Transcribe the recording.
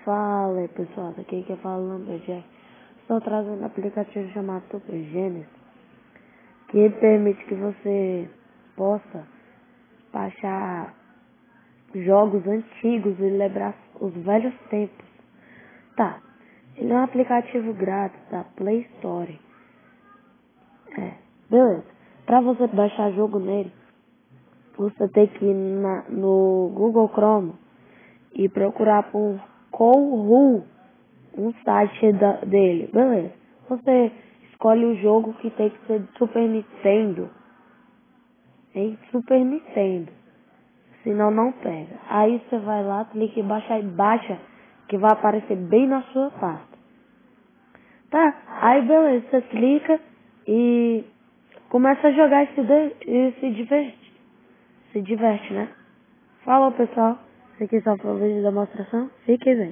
Fala aí pessoal, aqui que fala o Lumberjack. Estou trazendo um aplicativo chamado Super Genius, que permite que você possa baixar jogos antigos e lembrar os velhos tempos. Tá, ele é um aplicativo grátis da Play Store. Beleza. Pra você baixar jogo nele, você tem que ir no Google Chrome e procurar por Kohu, um site dele. Beleza. Você escolhe o jogo que tem que ser de Super Nintendo. Hein? Super Nintendo. Senão não pega. Aí você vai lá, clica em baixar e baixa, que vai aparecer bem na sua pasta. Tá? Aí beleza, você clica e começa a jogar e se diverte. Se diverte, né? Falou pessoal. Esse aqui só foi o vídeo de demonstração. Fiquem bem.